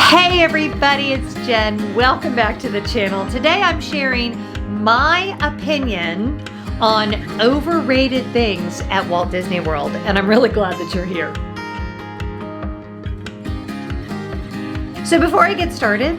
Hey everybody, it's Jen. Welcome back to the channel. Today I'm sharing my opinion on overrated things at Walt Disney World, and I'm really glad that you're here. So before I get started,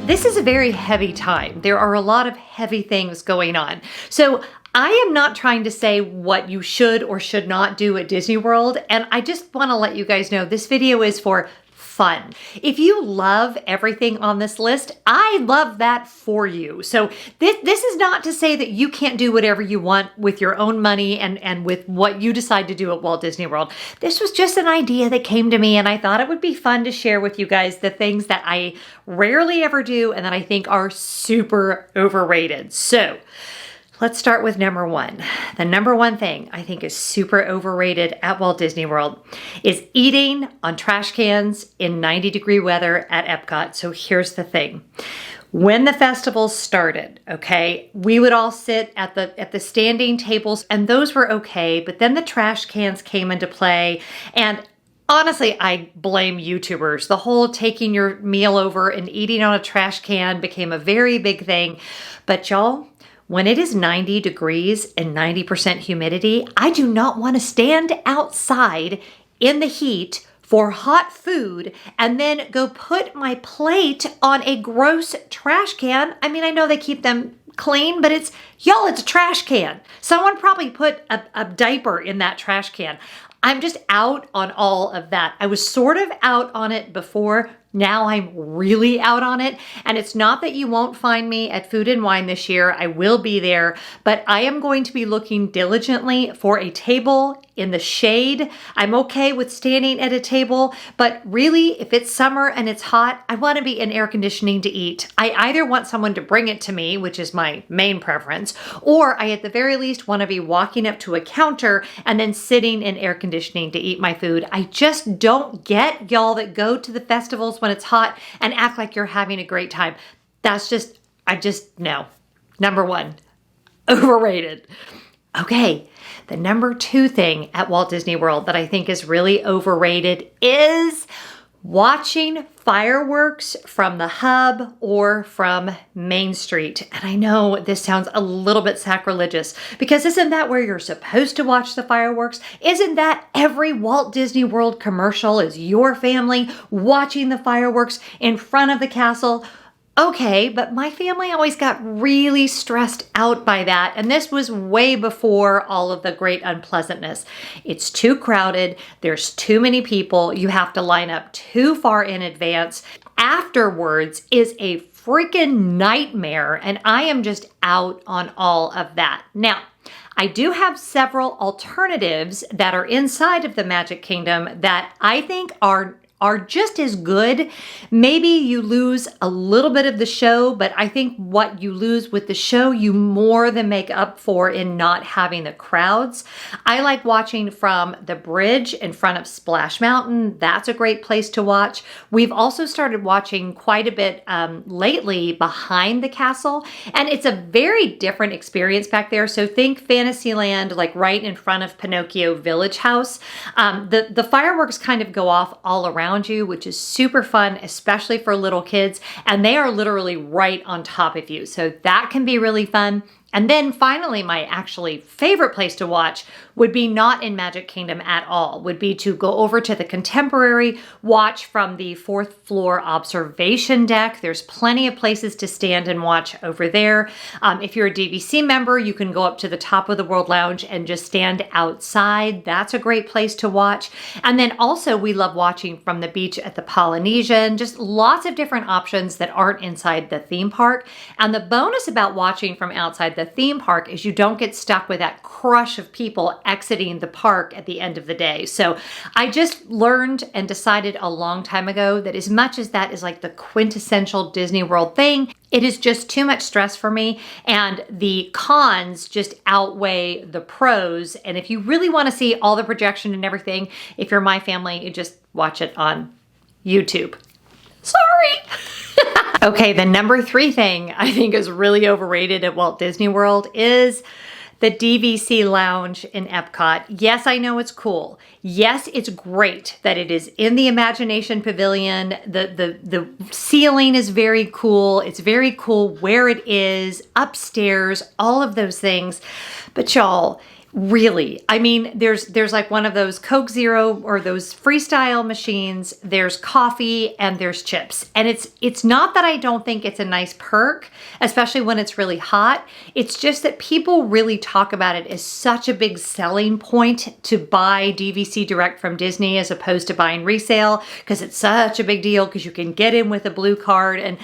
this is a very heavy time. There are a lot of heavy things going on. So I am not trying to say what you should or should not do at Disney World, and I just want to let you guys know this video is for fun. If you love everything on this list, I love that for you. So this is not to say that you can't do whatever you want with your own money and with what you decide to do at Walt Disney World. This was just an idea that came to me, and I thought it would be fun to share with you guys the things that I rarely ever do and that I think are super overrated. So let's start with number one. The number one thing I think is super overrated at Walt Disney World is eating on trash cans in 90-degree weather at Epcot. So here's the thing. When the festival started, okay, we would all sit at the standing tables, and those were okay, but then the trash cans came into play, and honestly, I blame YouTubers. The whole taking your meal over and eating on a trash can became a very big thing. But y'all, when it is 90 degrees and 90% humidity, I do not want to stand outside in the heat for hot food and then go put my plate on a gross trash can. I mean, I know they keep them clean, but it's a trash can. Someone probably put a diaper in that trash can. I'm just out on all of that. I was sort of out on it before. Now I'm really out on it. And it's not that you won't find me at Food and Wine this year. I will be there, but I am going to be looking diligently for a table in the shade. I'm okay with standing at a table, but really, if it's summer and it's hot, I want to be in air conditioning to eat. I either want someone to bring it to me, which is my main preference, or I at the very least want to be walking up to a counter and then sitting in air conditioning to eat my food. I just don't get y'all that go to the festivals when it's hot and act like you're having a great time. No. Number one, overrated. Okay, the number two thing at Walt Disney World that I think is really overrated is watching fireworks from the hub or from Main Street. And I know this sounds a little bit sacrilegious, because isn't that where you're supposed to watch the fireworks? Isn't that every Walt Disney World commercial is your family watching the fireworks in front of the castle? Okay, but my family always got really stressed out by that, and this was way before all of the great unpleasantness. It's too crowded, there's too many people, you have to line up too far in advance. Afterwards is a freaking nightmare, and I am just out on all of that. Now, I do have several alternatives that are inside of the Magic Kingdom that I think are just as good. Maybe you lose a little bit of the show, but I think what you lose with the show, you more than make up for in not having the crowds. I like watching from the bridge in front of Splash Mountain. That's a great place to watch. We've also started watching quite a bit lately behind the castle, and it's a very different experience back there. So think Fantasyland, like right in front of Pinocchio Village House. The fireworks kind of go off all around you, which is super fun, especially for little kids, and they are literally right on top of you. So that can be really fun. And then finally, my actually favorite place to watch would be not in Magic Kingdom at all, would be to go over to the Contemporary, watch from the 4th floor observation deck. There's plenty of places to stand and watch over there. If you're a DVC member, you can go up to the top of the World Lounge and just stand outside. That's a great place to watch. And then also we love watching from the beach at the Polynesian, just lots of different options that aren't inside the theme park. And the bonus about watching from outside the theme park is you don't get stuck with that crush of people exiting the park at the end of the day. So I just learned and decided a long time ago that as much as that is like the quintessential Disney World thing, it is just too much stress for me, and the cons just outweigh the pros. And if you really want to see all the projection and everything, if you're my family, you just watch it on YouTube. Sorry. Okay, the number three thing I think is really overrated at Walt Disney World is the DVC Lounge in Epcot. Yes, I know it's cool. Yes, it's great that it is in the Imagination Pavilion. The ceiling is very cool. It's very cool where it is, upstairs, all of those things. But y'all, really, I mean, there's like one of those Coke Zero or those freestyle machines, there's coffee and there's chips. And it's not that I don't think it's a nice perk, especially when it's really hot. It's just that people really talk about it as such a big selling point to buy DVC direct from Disney as opposed to buying resale, because it's such a big deal because you can get in with a blue card. And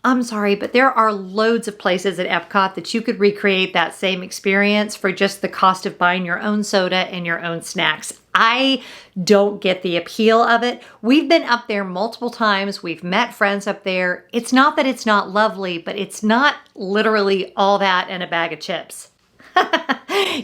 I'm sorry, but there are loads of places at Epcot that you could recreate that same experience for just the cost of buying your own soda and your own snacks. I don't get the appeal of it. We've been up there multiple times. We've met friends up there. It's not that it's not lovely, but it's not literally all that and a bag of chips.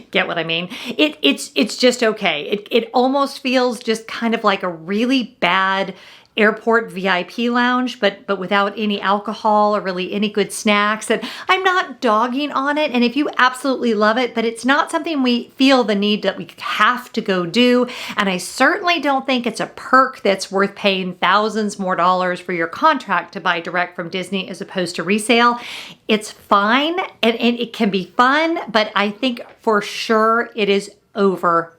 Get what I mean? It's just okay. It almost feels just kind of like a really bad airport VIP lounge, but without any alcohol or really any good snacks. And I'm not dogging on it. And if you absolutely love it, but it's not something we feel the need that we have to go do. And I certainly don't think it's a perk that's worth paying thousands more dollars for your contract to buy direct from Disney as opposed to resale. It's fine and it can be fun, but I think for sure it is overrated.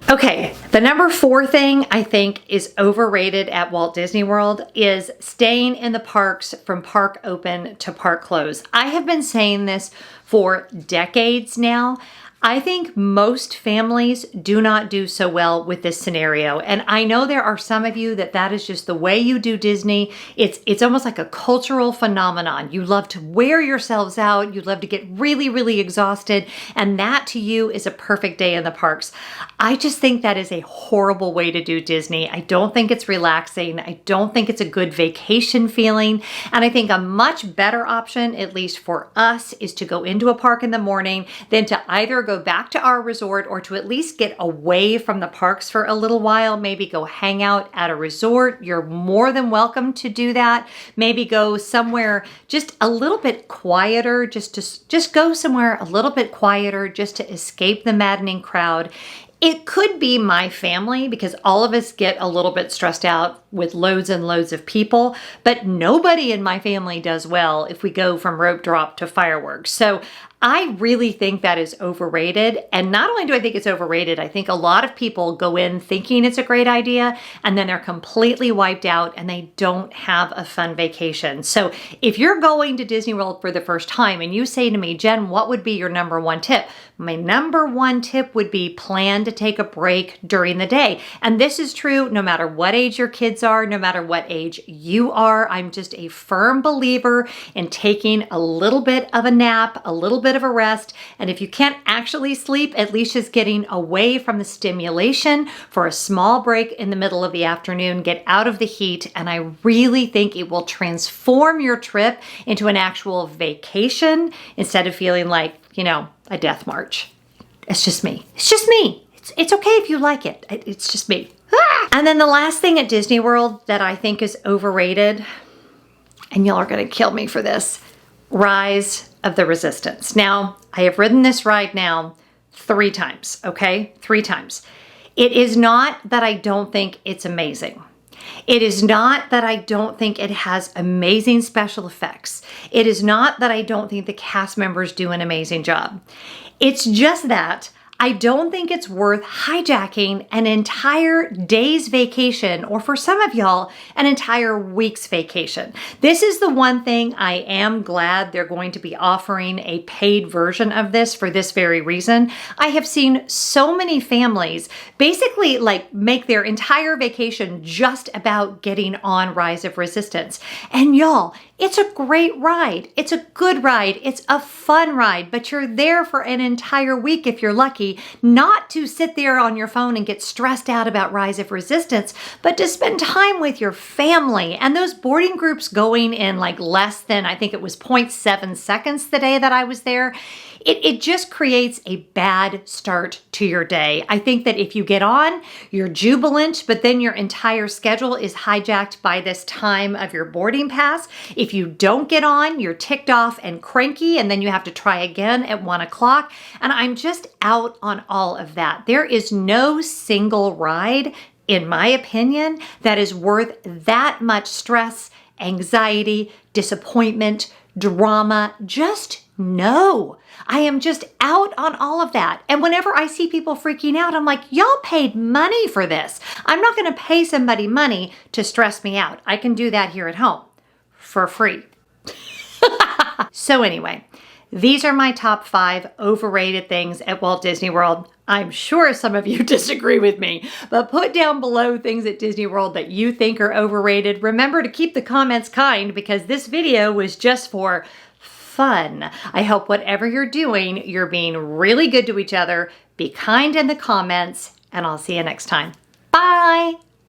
Okay, the number 4 thing I think is overrated at Walt Disney World is staying in the parks from park open to park close. I have been saying this for decades now. I think most families do not do so well with this scenario. And I know there are some of you that is just the way you do Disney. It's almost like a cultural phenomenon. You love to wear yourselves out. You love to get really, really exhausted. And that to you is a perfect day in the parks. I just think that is a horrible way to do Disney. I don't think it's relaxing. I don't think it's a good vacation feeling. And I think a much better option, at least for us, is to go into a park in the morning, then to either go back to our resort or to at least get away from the parks for a little while, maybe go hang out at a resort. You're more than welcome to do that. Maybe go somewhere just a little bit quieter, just go somewhere a little bit quieter just to escape the maddening crowd. It could be my family because all of us get a little bit stressed out with loads and loads of people, but nobody in my family does well if we go from rope drop to fireworks. So I really think that is overrated. And not only do I think it's overrated, I think a lot of people go in thinking it's a great idea and then they're completely wiped out and they don't have a fun vacation. So if you're going to Disney World for the first time and you say to me, Jen, what would be your number 1 tip? My number 1 tip would be plan to take a break during the day. And this is true no matter what age your kids are, no matter what age you are. I'm just a firm believer in taking a little bit of a nap, a little bit of a rest. And if you can't actually sleep, at least just getting away from the stimulation for a small break in the middle of the afternoon, get out of the heat. And I really think it will transform your trip into an actual vacation instead of feeling like, a death march. It's just me. It's just me. It's okay if you like it. It's just me. And then the last thing at Disney World that I think is overrated, and y'all are going to kill me for this, Rise of the Resistance. Now, I have ridden this ride now 3 times, okay? 3 times. It is not that I don't think it's amazing. It is not that I don't think it has amazing special effects. It is not that I don't think the cast members do an amazing job. It's just that I don't think it's worth hijacking an entire day's vacation, or for some of y'all, an entire week's vacation. This is the one thing I am glad they're going to be offering a paid version of this for this very reason. I have seen so many families basically make their entire vacation just about getting on Rise of Resistance. And y'all, it's a great ride. It's a good ride. It's a fun ride, but you're there for an entire week if you're lucky, not to sit there on your phone and get stressed out about Rise of Resistance, but to spend time with your family. And those boarding groups going in less than, I think it was 0.7 seconds the day that I was there. it just creates a bad start to your day. I think that if you get on, you're jubilant, but then your entire schedule is hijacked by this time of your boarding pass. If you don't get on, you're ticked off and cranky, and then you have to try again at 1 o'clock. And I'm just out on all of that. There is no single ride, in my opinion, that is worth that much stress, anxiety, disappointment, drama. Just no. I am just out on all of that. And whenever I see people freaking out, I'm like, y'all paid money for this. I'm not going to pay somebody money to stress me out. I can do that here at home for free. So anyway, these are my top 5 overrated things at Walt Disney World. I'm sure some of you disagree with me, but put down below things at Disney World that you think are overrated. Remember to keep the comments kind because this video was just for fun. I hope whatever you're doing, you're being really good to each other. Be kind in the comments, and I'll see you next time. Bye!